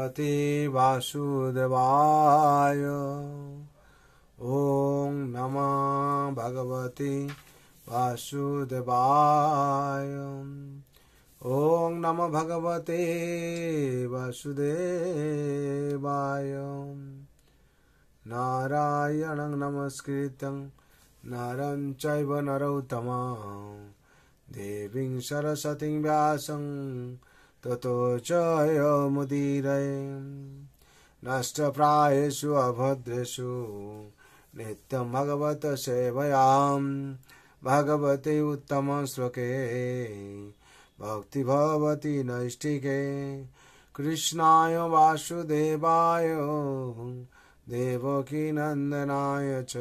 भगवते वासुदेवाय। ओम नमः भगवते वासुदेवाय। ओम नमः भगवते वासुदेवाय। नारायणं नमस्कृतं नरं चैव नरोत्तमं देवीं सरस्वतीं व्यासं ततो जयमुदीरये। नष्टप्रायेषु अभद्रेषु नित्यं भगवत सेवयां भगवते उत्तम श्लोके भक्ति भवति नैष्टिके। कृष्णाय वासुदेवाय देवकी नंदनाय च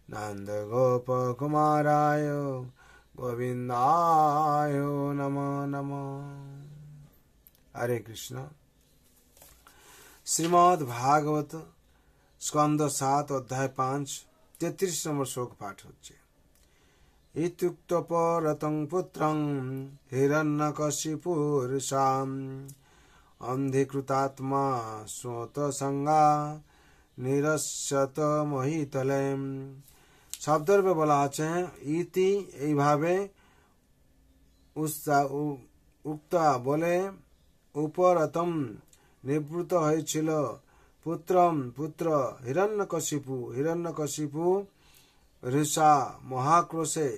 नंदगोपकुमाराय गोविंदाय नमो नमः। हरे कृष्ण। श्रीमद् भागवत स्कंद 7 अध्याय 5 33 নম্বর শ্লোক পাঠ হচ্ছে। ইত্যুক্তপরतं পুত্রং হিরণ্যকশিপুরসাম অন্ধীকৃতাত্মা শ্রোতসঙ্গা নিরস্যত মহিতলেম। শব্দরূপে বলা আছে ইতি এইভাবে উক্তা বলে উপরতম নিবৃত হয়েছিল পুত্রম পুত্র হিরণ্যকশিপু ঋষা মহাক্রোশে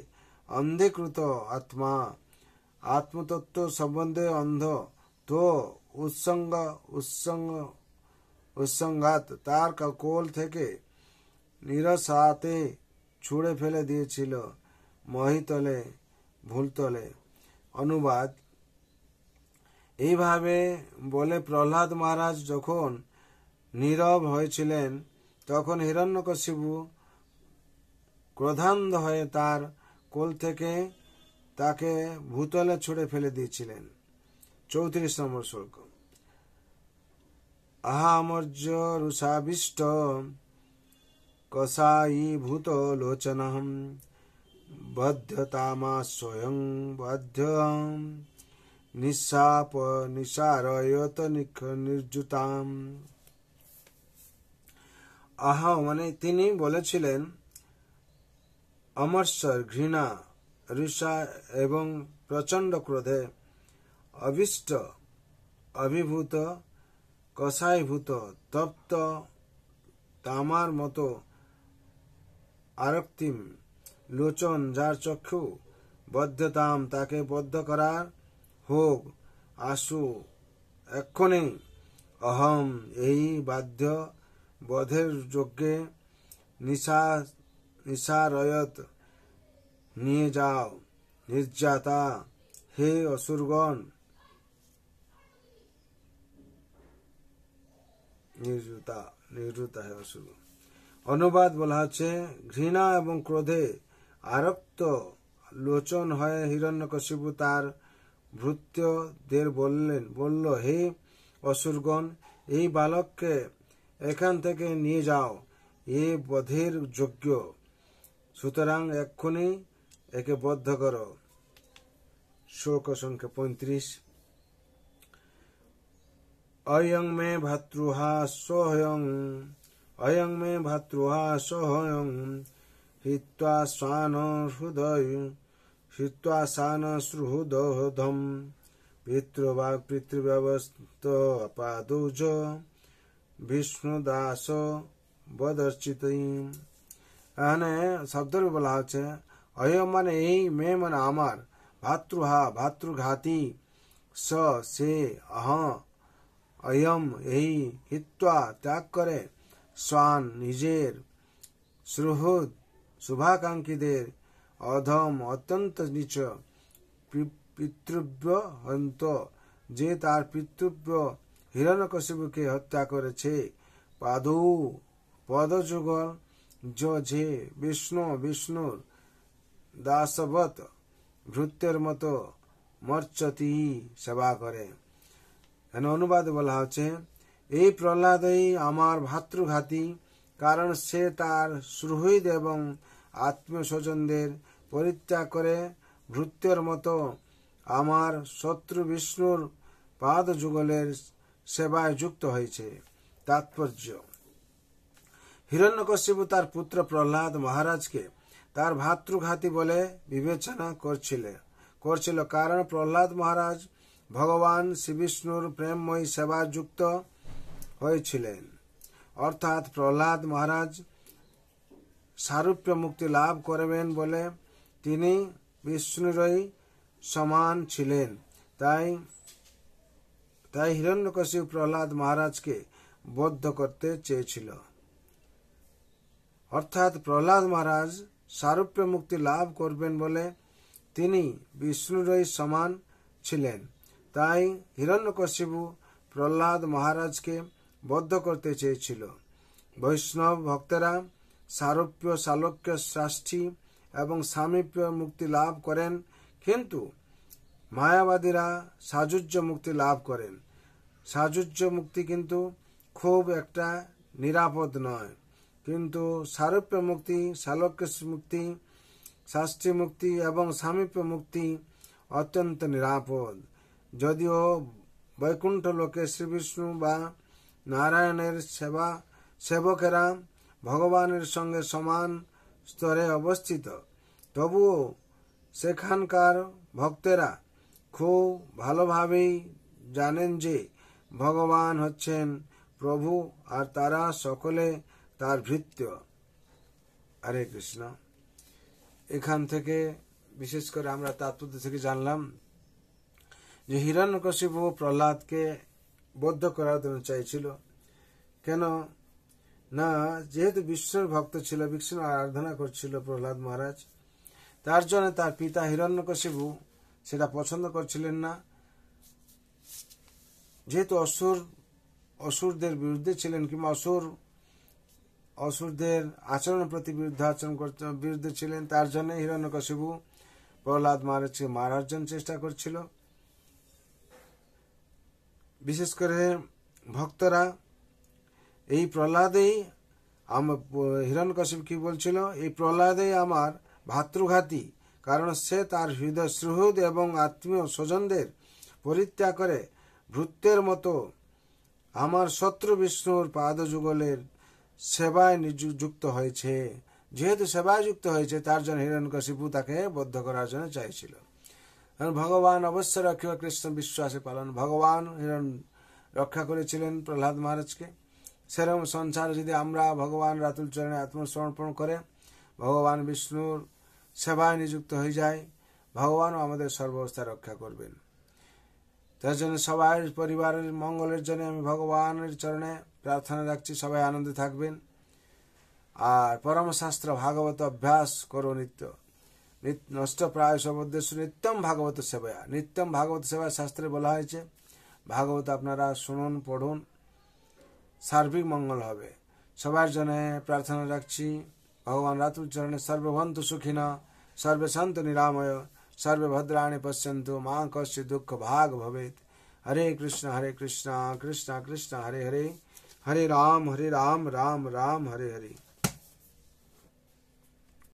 অন্ধীকৃত আত্মা আত্মতত্ত্ব সম্বন্ধে অন্ধ তো উৎসঙ্গাত তার কোল থেকে নিরসাতে ছুঁড়ে ফেলে দিয়েছিল মহিতলে ভুলতলে। অনুবাদ। এইভাবে বলে প্রহ্লাদ মহারাজ যখন নীরব হয়েছিলেন তখন হিরণ্যকশিপু ক্রোধান্ধ হয়ে তার কোল থেকে তাকে ভূতলে ছুঁড়ে ফেলে দিয়েছিলেন। 34 নম্বর শ্লোক। আহামর্য রুষাবিষ্ট কসায়ী ভূত লোচনহম বধ্যতামা স্বয়ং বধ্য নিঃসারয়ত নির্জুতাম। আহা মানে তিনি বলেছিলেন অমর্ষর ঘৃণা রুষা এবং প্রচন্ড ক্রোধে অভিষ্ট অভিভূত কষায়ভূত তপ্ত তামার মতো আরক্তিম লোচন যার চক্ষু বদ্ধতাম তাকে বদ্ধ করার হোক আশু এক্ষণে অহম এই বাধ্য বধের যজ্ঞে নিশারয়ত নিয়ে যাও নির্যাতা হে অসুরগণ। নির্যুতা হে অসুর। অনুবাদ বলা হচ্ছে ঘৃণা এবং ক্রোধে আরক্ত লোচন হয়ে হিরণ্যকশিপু তার ভৃত্যদের বলল হে অসুরগণ এই বালককে এখান থেকে নিয়ে যাও এ বধের যোগ্য সুতরাং এক্ষুনি একে বদ্ধ করো। শ্লোক সংখ্যা 35। অয়ং মে ভাতৃহা সোহয়ং অয়ং মে ভাতৃহা সোহয়ং হিত্বা শান সুহৃদম পিতৃবাগ পিতৃব্যবস্ত পাদৌজ বিষ্ণুদাস বদর্চিত। এখানে শব্দরূপে বলা হচ্ছে অয়ম মানে এই মে মানে আমার ভাতৃহা ভাতৃঘাতী স সে অহ অয়ম এই হিত্বা ত্যাগ করে স্বান নিজের সুহৃদ শুভাকাঙ্ক্ষীদের অধম অত্যন্ত নিচ পিতৃব্য হন্ত যে তার পিতৃব্য হিরণ্যকশিপুকে হত্যা করেছে পদযুগল যে বিষ্ণুর দাসবৎ ভৃত্যের মতো মর্চতি সেবা করে। এখানে অনুবাদে বলা হচ্ছে এই প্রহ্লাদই আমার ভাতৃঘাতী কারণ সে তার সুহৃদ এবং আত্মীয় স্বজনদের পরিত্যাগ করে ভৃত্যের মতো আমার শত্রু বিষ্ণুর পাদ যুগলের সেবায় যুক্ত হয়েছে। তাৎপর্য: হিরণ্যকশিপু তার পুত্র প্রহ্লাদ মহারাজকে তার ভাতৃঘাতী বলে বিবেচনা করছিল, কারণ প্রহ্লাদ মহারাজ ভগবান শ্রীবিষ্ণুর প্রেমময়ী সেবায় যুক্ত হয়েছিলেন। অর্থাৎ প্রহ্লাদ মহারাজ সারূপ্য মুক্তি লাভ করবেন বলে তিনি বিষ্ণুরই সমান ছিলেন। তাই হিরণ্যকশিপু প্রহ্লাদ মহারাজকে বদ্ধ করতে চেয়েছিল। অর্থাৎ প্রহ্লাদ মহারাজ সারূপ্য মুক্তি লাভ করবেন বলে তিনি বিষ্ণুরই সমান ছিলেন। তাই হিরণ্যকশিপু প্রহ্লাদ মহারাজকে বদ্ধ করতে চেয়েছিল। বৈষ্ণব ভক্তেরা সারূপ্য, সালোক্য, সাষ্টি এবং সামীপ্য মুক্তি লাভ করেন, কিন্তু মায়াবাদীরা সাযুজ্য মুক্তি লাভ করেন। সাযুজ্য মুক্তি কিন্তু খুব একটা নিরাপদ নয়, কিন্তু সারূপ্য মুক্তি, সালোক্য মুক্তি, শাস্ত্রী মুক্তি এবং সামীপ্য মুক্তি অত্যন্ত নিরাপদ। যদিও বৈকুণ্ঠ লোকে শ্রীবিষ্ণু বা নারায়ণের সেবকেরা ভগবানের সঙ্গে সমান স্তরে অবস্থিত, তবুও সেখানকার ভক্তেরা খুব ভালোভাবেই জানেন যে ভগবান হচ্ছেন প্রভু আর তারা সকলে তার ভৃত্য। হরে কৃষ্ণ। এখান থেকে বিশেষ করে আমরা তাৎপর্য থেকে জানলাম যে হিরণ্যকশিপু প্রহ্লাদকে বদ্ধ করার জন্য চাইছিল। কেন না, যেহেতু বিষ্ণুর ভক্ত ছিল, বিষ্ণুর আরাধনা করছিল প্রহ্লাদ মহারাজ, তার জন্য তার পিতা হিরণ্যকশিপু সেটা পছন্দ করছিলেন না। যেহেতু অসুরদের বিরুদ্ধে ছিলেন, কিংবা অসুরদের আচরণের প্রতি বিরুদ্ধে ছিলেন, তার জন্য হিরণ্যকশিপু প্রহ্লাদ মহারাজকে মারার জন্য চেষ্টা করছিল। বিশেষ করে ভক্তরা এই প্রহ্লাদেই, হিরণ্যকশিপু কি বলছিল, এই প্রহ্লাদেই আমার ভাতৃঘাতী, কারণ সে তার হৃদয় সুহৃদ এবং আত্মীয় স্বজনদের পরিত্যাগ করে ভৃত্যের মতো আমার শত্রু বিষ্ণুর পাদযুগলের সেবায় যুক্ত হয়েছে। যেহেতু সেবায় যুক্ত হয়েছে, তার জন্য হিরণ্যকশিপু তাকে বদ্ধ করার জন্য চাইছিল। ভগবান অবশ্য রক্ষা, কৃষ্ণ বিশ্বাসে পালন। ভগবান রক্ষা করেছিলেন প্রহ্লাদ মহারাজকে। সেরকম সংসারে যদি আমরা ভগবান রাতুল চরণে আত্মসমর্পণ করে ভগবান বিষ্ণুর সেবায় নিযুক্ত হয়ে যায়, ভগবানও আমাদের সর্বাবস্থা রক্ষা করবেন। তার জন্য সবাই পরিবারের মঙ্গলের জন্য আমি ভগবানের চরণে প্রার্থনা রাখছি, সবাই আনন্দে থাকবেন। আর পরমশাস্ত্র ভাগবত অভ্যাস করো নিত্য, নষ্ট প্রায় সবুদ্দেশ্য নিত্যম ভাগবত সেবায়। নিত্যম ভাগবত সেবায় শাস্ত্রে বলা হয়েছে, ভাগবত আপনারা শুনুন, পড়ুন, সার্বিক মঙ্গল হবে। সবার জন্য প্রার্থনা রাখছি ভগবান রাতুল চরণে। সর্বভন্তু সুখিনা, সর্বে সন্তু নিরাময়, সর্বে ভদ্রাণি পশ্যন্তু, মা কশ্চিৎ দুঃখ ভাগ ভবেত। হরে কৃষ্ণ কৃষ্ণ কৃষ্ণ হরে হরে, হরে রাম রাম রাম হরে হরে।